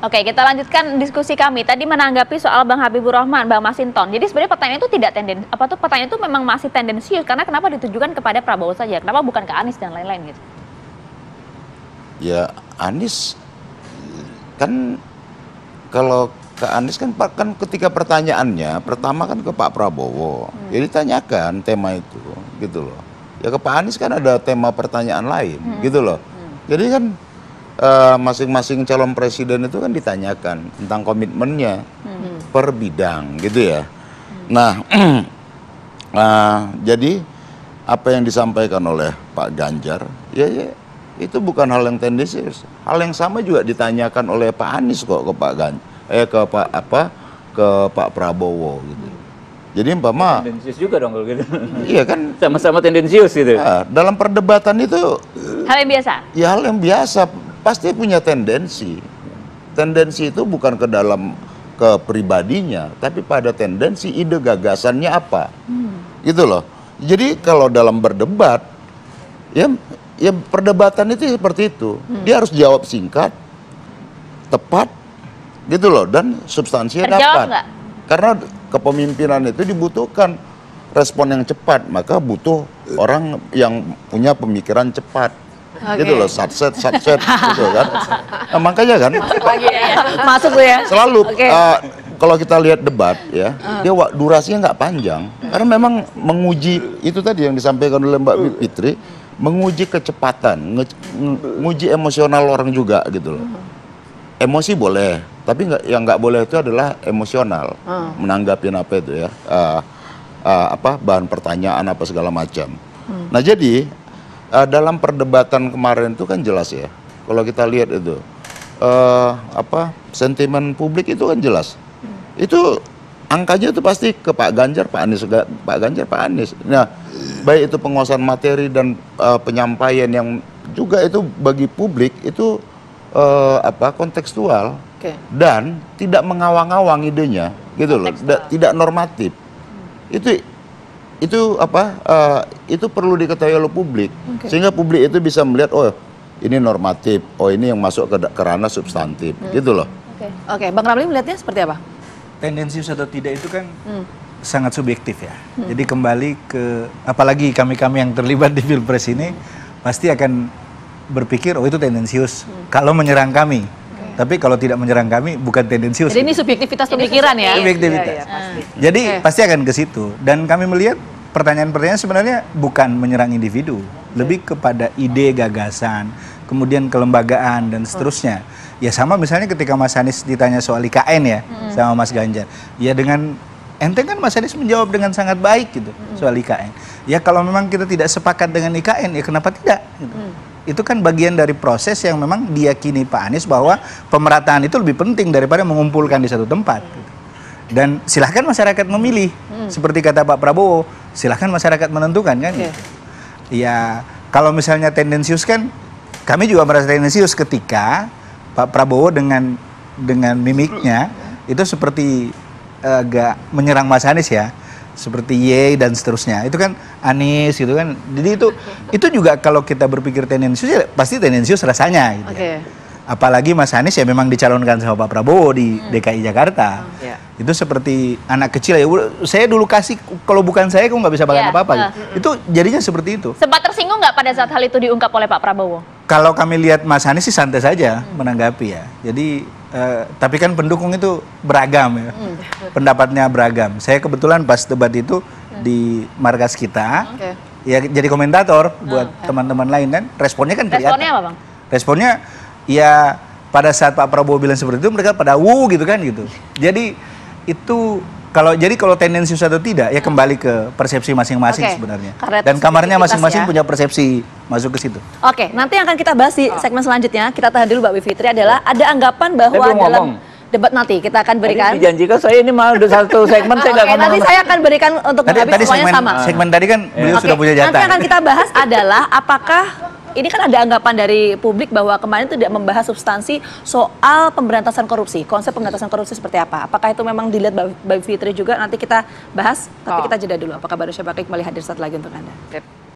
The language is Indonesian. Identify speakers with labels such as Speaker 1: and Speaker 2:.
Speaker 1: Oke, kita lanjutkan diskusi kami. Tadi menanggapi soal Bang Habibur Rahman, Bang Masinton. Jadi sebenarnya pertanyaan itu tidak pertanyaan itu memang masih tendensius karena kenapa ditujukan kepada Prabowo saja? Kenapa bukan ke Anies dan lain-lain gitu?
Speaker 2: Ya, Anies kan kalau ke Anies kan ketika pertanyaannya pertama kan ke Pak Prabowo. Jadi tanyakan tema itu gitu loh. Ya ke Pak Anies kan ada tema pertanyaan lain gitu loh. Jadi kan masing-masing calon presiden itu kan ditanyakan tentang komitmennya per bidang gitu ya. Nah, jadi apa yang disampaikan oleh Pak Ganjar ya itu bukan hal yang tendensius. Hal yang sama juga ditanyakan oleh Pak Anies kok ke Pak Prabowo gitu. Jadi umpama
Speaker 3: tendensius juga dong kalau gitu.
Speaker 2: Iya kan
Speaker 3: Sama-sama tendensius gitu.
Speaker 2: ya, dalam perdebatan itu
Speaker 1: Hal yang biasa.
Speaker 2: ya hal yang biasa, pasti punya tendensi. Tendensi itu bukan ke dalam ke pribadinya, tapi pada tendensi ide gagasannya apa. Gitu loh. Jadi kalau dalam berdebat ya perdebatan itu seperti itu. Dia harus jawab singkat, tepat gitu loh, dan substansinya
Speaker 1: Terjawab
Speaker 2: dapat.
Speaker 1: nggak?
Speaker 2: Karena kepemimpinan itu dibutuhkan respon yang cepat, maka butuh orang yang punya pemikiran cepat. Gitu loh, satset gitu kan. Nah, makanya kan
Speaker 4: Masuk tuh ya.
Speaker 2: selalu
Speaker 4: Oke.
Speaker 2: kalau kita lihat debat ya, dia durasinya nggak panjang karena memang menguji itu tadi yang disampaikan oleh Mbak Fitri, menguji kecepatan, menguji emosional orang juga gitu loh. Emosi boleh, tapi yang nggak boleh itu adalah emosional, menanggapi apa itu ya, bahan pertanyaan apa segala macam. Nah jadi dalam perdebatan kemarin itu kan jelas ya, kalau kita lihat itu sentimen publik itu kan jelas, itu angkanya itu pasti ke Pak Ganjar, Pak Anies. Nah baik itu penguasaan materi dan penyampaian yang juga itu bagi publik itu kontekstual dan tidak mengawang-awang idenya gitu loh, tidak normatif. Itu perlu diketahui oleh publik sehingga publik itu bisa melihat oh ini normatif, oh ini yang masuk ke ranah substantif gitu loh.
Speaker 4: Oke, Bang Ramli melihatnya seperti apa?
Speaker 5: Tendensius atau tidak itu kan sangat subjektif ya. Jadi kembali ke apalagi kami-kami yang terlibat di Pilpres ini pasti akan berpikir oh itu tendensius kalau menyerang kami. Tapi kalau tidak menyerang kami bukan tendensius.
Speaker 4: Jadi ini subjektivitas pemikiran ya.
Speaker 5: Subjektivitas.
Speaker 4: Pasti.
Speaker 5: Jadi pasti akan ke situ. Dan kami melihat pertanyaan-pertanyaan sebenarnya bukan menyerang individu, lebih kepada ide, gagasan, kemudian kelembagaan dan seterusnya. Ya sama misalnya ketika Mas Anies ditanya soal IKN ya sama Mas Ganjar. Ya dengan enteng kan Mas Anies menjawab dengan sangat baik gitu soal IKN. Ya kalau memang kita tidak sepakat dengan IKN ya kenapa tidak gitu. Itu kan bagian dari proses yang memang diyakini Pak Anies bahwa pemerataan itu lebih penting daripada mengumpulkan di satu tempat. Gitu. Dan silahkan masyarakat memilih, seperti kata Pak Prabowo, silahkan masyarakat menentukan kan. Gitu. Ya kalau misalnya tendensius kan, kami juga merasa tendensius ketika Pak Prabowo dengan mimiknya itu seperti agak menyerang Mas Anies ya. Seperti ye dan seterusnya, itu kan Anies gitu kan. Jadi itu juga kalau kita berpikir tendensius ya pasti tendensius rasanya gitu. Ya. Apalagi Mas Anies ya memang dicalonkan sama Pak Prabowo di DKI Jakarta. Itu seperti anak kecil ya. Saya dulu kasih, kalau bukan saya kamu nggak bisa bahkan apa-apa. Gitu. Itu jadinya seperti itu.
Speaker 1: Sempat tersinggung nggak pada saat hal itu diungkap oleh Pak Prabowo?
Speaker 5: Kalau kami lihat Mas Anies sih santai saja menanggapi ya. Jadi tapi kan pendukung itu beragam ya. Pendapatnya beragam. Saya kebetulan pas debat itu di markas kita. Ya jadi komentator buat teman-teman lain kan. Responnya kan kelihatan.
Speaker 1: Responnya apa, Bang?
Speaker 5: Responnya ya pada saat Pak Prabowo bilang seperti itu mereka pada wuh gitu kan gitu. Jadi itu kalau tendensius atau tidak ya kembali ke persepsi masing-masing sebenarnya. Dan kamarnya masing-masing punya persepsi masuk ke situ.
Speaker 4: Oke, nanti yang akan kita bahas di segmen selanjutnya, kita tahan dulu Mbak Bivitri, adalah ada anggapan bahwa dalam debat nanti kita akan berikan.
Speaker 3: Tadi dijanjikan saya ini malah satu segmen saya nggak ngomong.
Speaker 4: Nanti saya akan berikan untuk Mbak Bivitri semuanya sama.
Speaker 5: Segmen tadi kan beliau sudah punya jatah.
Speaker 4: Nanti akan kita bahas adalah apakah ini kan ada anggapan dari publik bahwa kemarin tidak membahas substansi soal pemberantasan korupsi. Konsep pemberantasan korupsi seperti apa? Apakah itu memang dilihat Mbak Fitri juga? Nanti kita bahas, tapi kita jeda dulu. Apakah Baru Syabaki kembali hadir saat lagi untuk Anda?